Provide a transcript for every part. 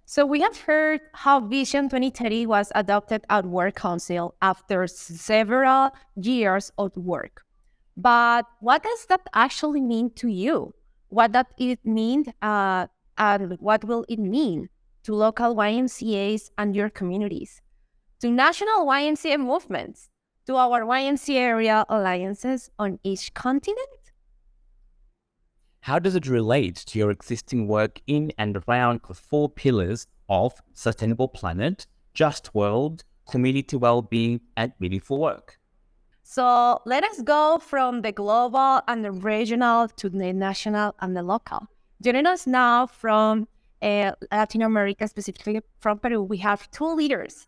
So we have heard how Vision 2030 was adopted at World Council after several years of work. But what does that actually mean to you? What does it mean, and what will it mean to local YMCAs and your communities, to national YMCA movements, to our YMCA area alliances on each continent? How does it relate to your existing work in and around the 4 pillars of sustainable planet, just world, community well-being, and meaningful work? So let us go from the global and the regional to the national and the local. Joining us now from Latin America, specifically from Peru, we have 2 leaders.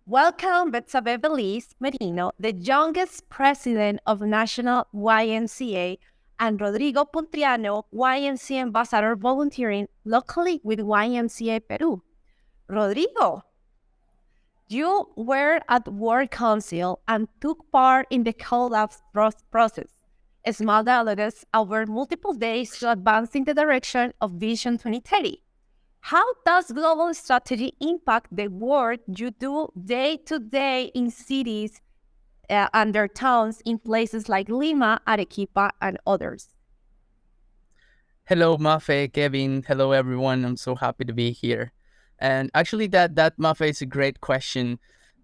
Welcome, Betsabé Véliz Merino, the youngest president of National YMCA, and Rodrigo Puntriano, YMCA Ambassador volunteering locally with YMCA Peru. Rodrigo, you were at World Council and took part in the collapse process, a small dialogues over multiple days to advance in the direction of Vision 2030. How does global strategy impact the work you do day to day in cities and their towns in places like Lima, Arequipa, and others? Hello, Mafe, Kevin. Hello, everyone. I'm so happy to be here. And actually, that Mafe is a great question,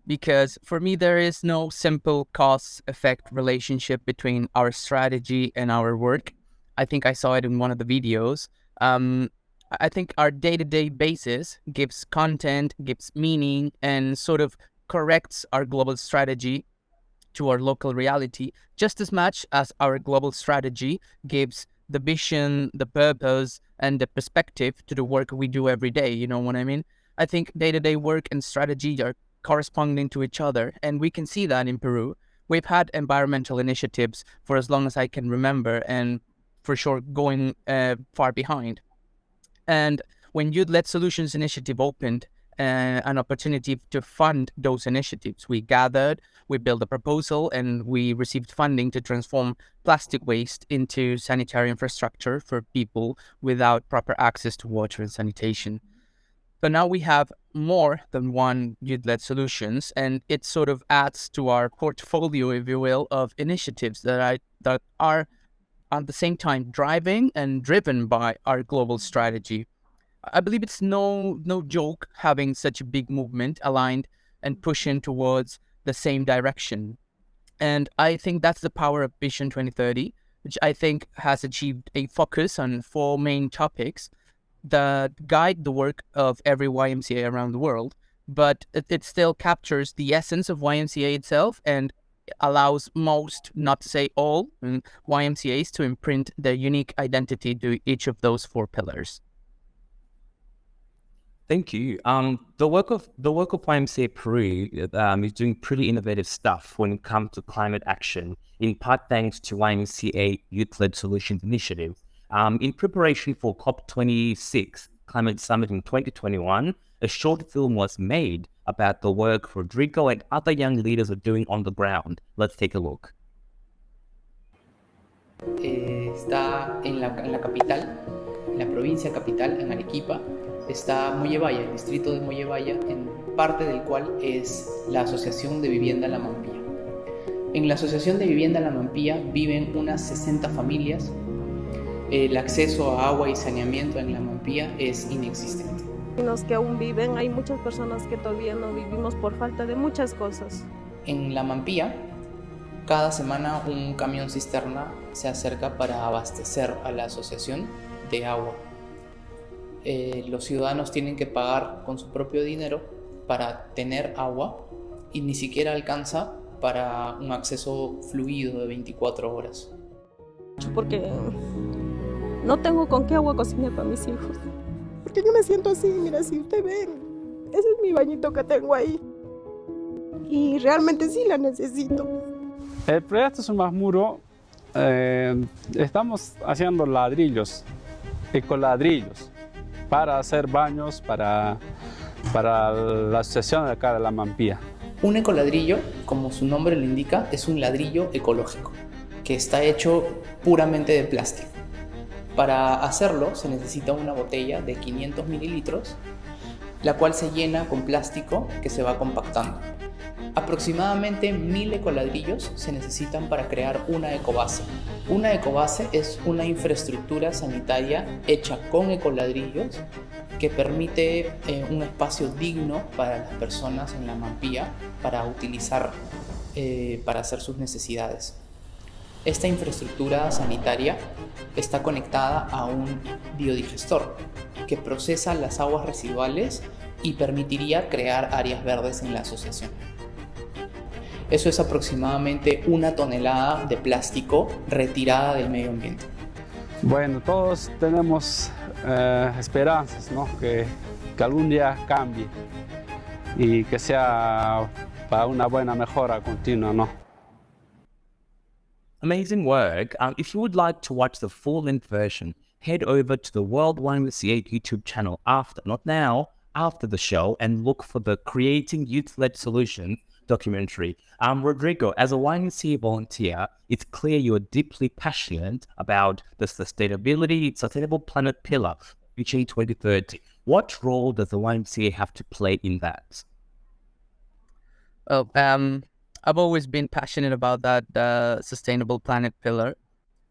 because for me, there is no simple cause-effect relationship between our strategy and our work. I think I saw it in one of the videos. I think our day-to-day basis gives content, gives meaning, and sort of corrects our global strategy to our local reality, just as much as our global strategy gives the vision, the purpose, and the perspective to the work we do every day. You know what I mean? I think day-to-day work and strategy are corresponding to each other, and we can see that in Peru. We've had environmental initiatives for as long as I can remember, and for sure going far behind. And when Youth-Led Solutions Initiative opened an opportunity to fund those initiatives, we gathered, we built a proposal, and we received funding to transform plastic waste into sanitary infrastructure for people without proper access to water and sanitation. But now we have more than one Youth-Led Solutions, and it sort of adds to our portfolio, if you will, of initiatives that are at the same time driving and driven by our global strategy. I believe it's no joke having such a big movement aligned and pushing towards the same direction. And I think that's the power of Vision 2030, which I think has achieved a focus on 4 main topics that guide the work of every YMCA around the world, but it still captures the essence of YMCA itself and allows most, not to say all, YMCAs to imprint their unique identity to each of those 4 pillars. Thank you. The work of YMCA Peru is doing pretty innovative stuff when it comes to climate action, in part thanks to YMCA Youth-Led Solutions Initiative. In preparation for COP26 Climate Summit in 2021, a short film was made about the work Rodrigo and other young leaders are doing on the ground. Let's take a look. Está en la capital, en la provincia capital, en Arequipa. Está Mollevaya, el distrito de Mollevaya, en parte del cual es la Asociación de Vivienda La Mampía. En la Asociación de Vivienda La Mampía viven unas 60 familias. El acceso a agua y saneamiento en La Mampía es inexistente. Los que aún viven, hay muchas personas que todavía no vivimos por falta de muchas cosas. En La Mampía, cada semana un camión cisterna se acerca para abastecer a la asociación de agua. Los ciudadanos tienen que pagar con su propio dinero para tener agua y ni siquiera alcanza para un acceso fluido de 24 horas. Porque no tengo con qué agua cocinar para mis hijos. Porque yo me siento así, mira, si ustedes ven, ese es mi bañito que tengo ahí. Y realmente sí la necesito. El proyecto es un más muro. Estamos haciendo ladrillos, ecoladrillos, para hacer baños para la asociación de acá de La Mampía. Un ecoladrillo, como su nombre lo indica, es un ladrillo ecológico que está hecho puramente de plástico. Para hacerlo se necesita una botella de 500 mililitros la cual se llena con plástico que se va compactando. Aproximadamente 1000 ecoladrillos se necesitan para crear una ecobase. Una ecobase es una infraestructura sanitaria hecha con ecoladrillos que permite un espacio digno para las personas en la Mampía para utilizar para hacer sus necesidades. Esta infraestructura sanitaria está conectada a un biodigestor que procesa las aguas residuales y permitiría crear áreas verdes en la asociación. Eso es aproximadamente 1 tonelada de plástico retirada del medio ambiente. Bueno, todos tenemos esperanzas, ¿no? Que algún día cambie y que sea para una buena mejora continua, ¿no? Amazing work. If you would like to watch the full-length version, head over to the World YMCA YouTube channel after the show, and look for the Creating Youth-Led Solutions documentary. Rodrigo, as a YMCA volunteer, it's clear you are deeply passionate about the Sustainable Planet Pillar, Vision 2030. What role does the YMCA have to play in that? Well, I've always been passionate about that Sustainable Planet Pillar.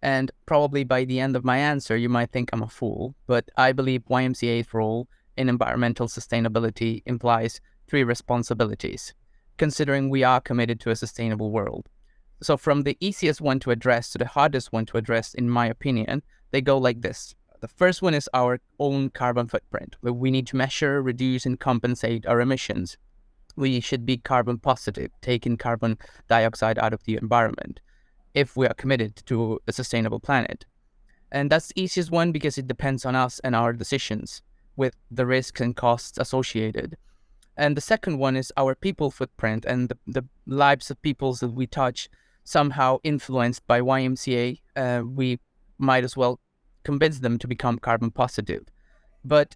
And probably by the end of my answer, you might think I'm a fool, but I believe YMCA's role in environmental sustainability implies 3 responsibilities, considering we are committed to a sustainable world. So from the easiest one to address to the hardest one to address, in my opinion, they go like this. The first one is our own carbon footprint, where we need to measure, reduce, and compensate our emissions. We should be carbon positive, taking carbon dioxide out of the environment, if we are committed to a sustainable planet. And that's the easiest one because it depends on us and our decisions, with the risks and costs associated. And the second one is our people footprint and the lives of peoples that we touch, somehow influenced by YMCA. We might as well convince them to become carbon positive. But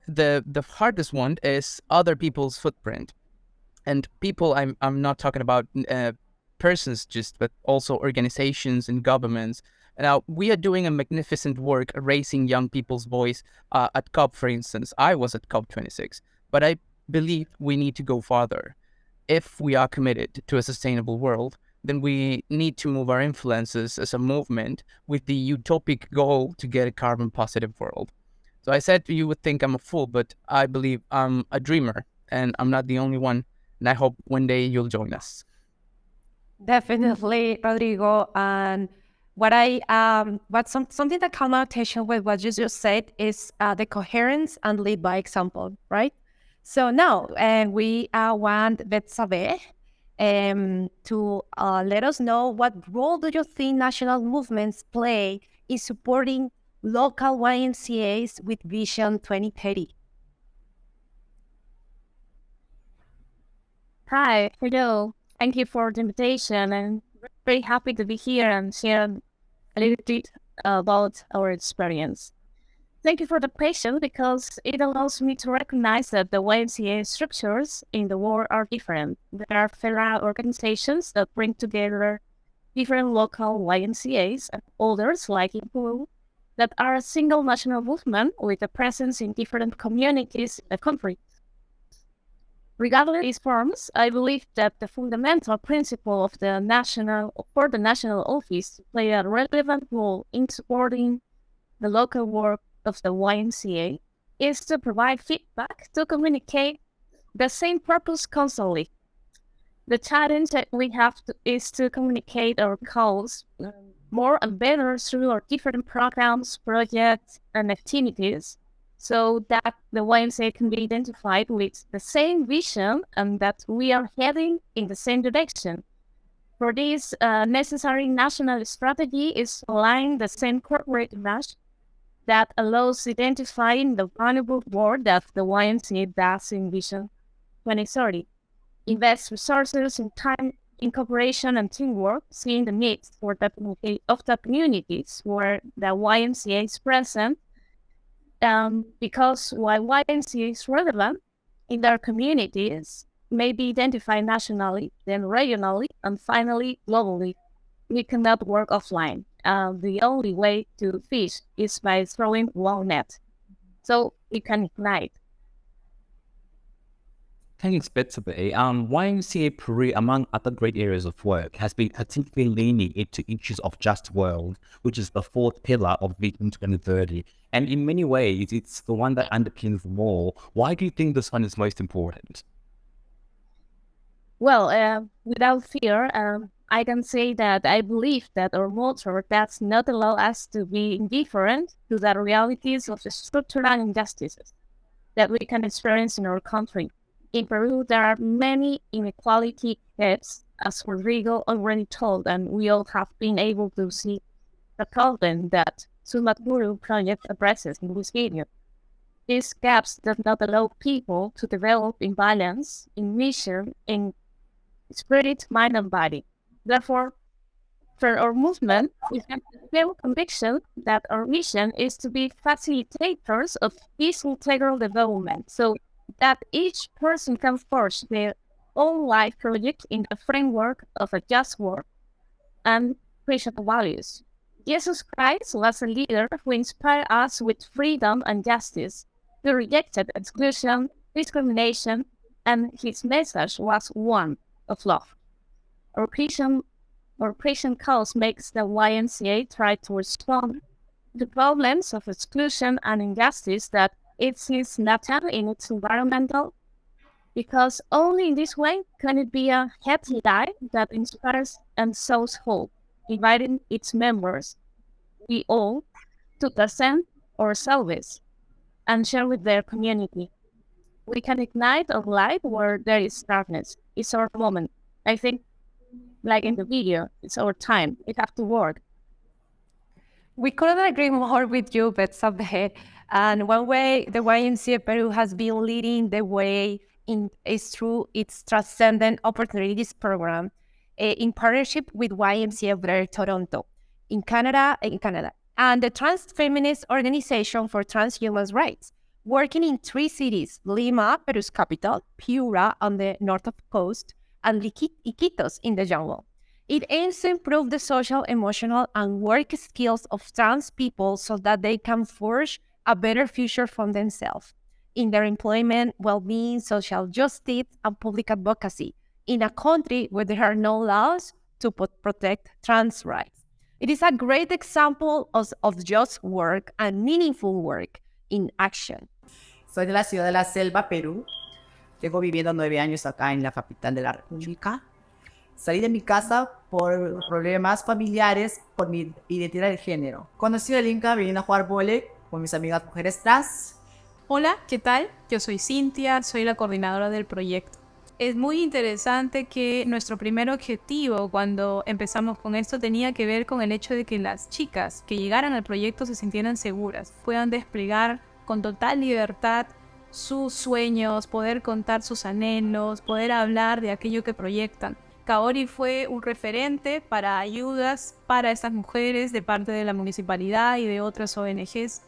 the hardest one is other people's footprint. And people, I'm not talking about persons just, but also organizations and governments. Now, we are doing a magnificent work raising young people's voice at COP, for instance. I was at COP26, but I believe we need to go farther. If we are committed to a sustainable world, then we need to move our influences as a movement with the utopic goal to get a carbon positive world. So I said you would think I'm a fool, but I believe I'm a dreamer, and I'm not the only one. And I hope one day you'll join us. Definitely, Rodrigo. And something that caught my attention with what you just said is the coherence and lead by example, right? So now we want Betsabé to let us know what role do you think national movements play in supporting local YMCAs with Vision 2030? Hi, hello. Thank you for the invitation. I'm very happy to be here and share a little bit about our experience. Thank you for the question because it allows me to recognize that the YMCA structures in the world are different. There are federal organizations that bring together different local YMCAs and others, like in Peru, that are a single national movement with a presence in different communities in the country. Regardless of these forms, I believe that the fundamental principle for the national office to play a relevant role in supporting the local work of the YMCA is to provide feedback to communicate the same purpose constantly. The challenge that we have is to communicate our cause more and better through our different programs, projects, and activities, so that the YMCA can be identified with the same vision and that we are heading in the same direction. For this, necessary national strategy is to align the same corporate image that allows identifying the valuable work that the YMCA does in Vision 2030. Invest resources and time in cooperation and teamwork, seeing the needs of the communities where the YMCA is present, because while YMCA is relevant in their communities, may be identified nationally, then regionally, and finally globally. We cannot work offline. The only way to fish is by throwing one net. So we can ignite. Thanks, Betsabé. YMCA Peru, among other great areas of work, has been particularly leaning into issues of just world, which is the fourth pillar of Vision 2030. And in many ways, it's the one that underpins them all. Why do you think this one is most important? Well, without fear, I can say that I believe that our motto does not allow us to be indifferent to the realities of the structural injustices that we can experience in our country. In Peru, there are many inequality gaps, as Rodrigo already told, and we all have been able to see the problem that Sumatguru project addresses in this video. These gaps do not allow people to develop in balance, in mission, in spirit, mind, and body. Therefore, for our movement, we have the firm conviction that our mission is to be facilitators of peace integral development, so that each person can forge their own life project in the framework of a just world and Christian values. Jesus Christ was a leader who inspired us with freedom and justice. He rejected exclusion, discrimination, and his message was one of love. Our Christian cause makes the YMCA try to respond to problems of exclusion and injustice that it sees latent in its environmental, because only in this way can it be a happy life that inspires and sows hope, inviting its members, we all, to transcend our selves and share with their community. We can ignite a light where there is darkness. It's our moment. I think, like in the video, it's our time. We have to work. We couldn't agree more with you, Betsabé. And one way the YMCA Peru has been leading the way is through its TRANScendent Opportunities program in partnership with YMCA Toronto in Canada, and the trans feminist organization for transhuman rights, working in 3 cities: Lima, Peru's capital, Piura on the north coast, and Iquitos in the jungle. It aims to improve the social, emotional, and work skills of trans people so that they can forge a better future for themselves in their employment, well-being, social justice, and public advocacy in a country where there are no laws to protect trans rights. It is a great example of just work and meaningful work in action. Soy de la ciudad de La Selva, Perú. Tengo viviendo 9 años acá en la capital de la República. Salí de mi casa por problemas familiares, por mi identidad de género. Conocí al Inca, vine a jugar vóley con mis amigas mujeres trans. Hola, ¿qué tal? Yo soy Cintia, soy la coordinadora del proyecto. Es muy interesante que nuestro primer objetivo cuando empezamos con esto tenía que ver con el hecho de que las chicas que llegaran al proyecto se sintieran seguras, puedan desplegar con total libertad sus sueños, poder contar sus anhelos, poder hablar de aquello que proyectan. Kaori fue un referente para ayudas para estas mujeres de parte de la municipalidad y de otras ONGs.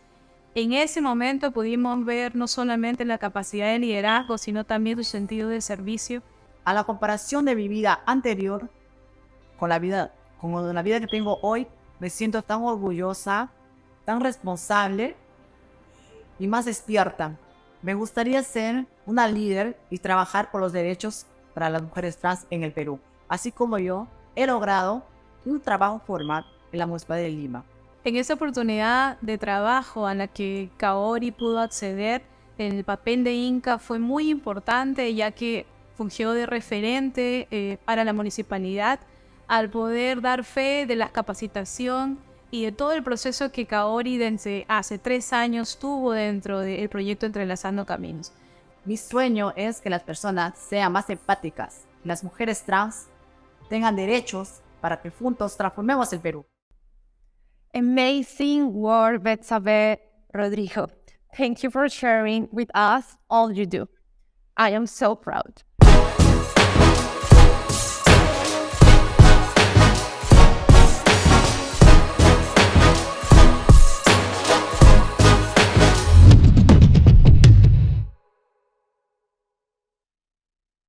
En ese momento pudimos ver no solamente la capacidad de liderazgo, sino también su sentido de servicio. A la comparación de mi vida anterior con la vida que tengo hoy, me siento tan orgullosa, tan responsable y más despierta. Me gustaría ser una líder y trabajar por los derechos para las mujeres trans en el Perú, así como yo he logrado un trabajo formal en la Municipalidad de Lima. En esa oportunidad de trabajo a la que Kaori pudo acceder, el papel de Inca fue muy importante, ya que fungió de referente para la municipalidad al poder dar fe de la capacitación y de todo el proceso que Kaori desde hace 3 años tuvo dentro del proyecto Entrelazando Caminos. Mi sueño es que las personas sean más empáticas, las mujeres trans tengan derechos para que juntos transformemos el Perú. Amazing work, Betsabé, Rodrigo. Thank you for sharing with us all you do. I am so proud.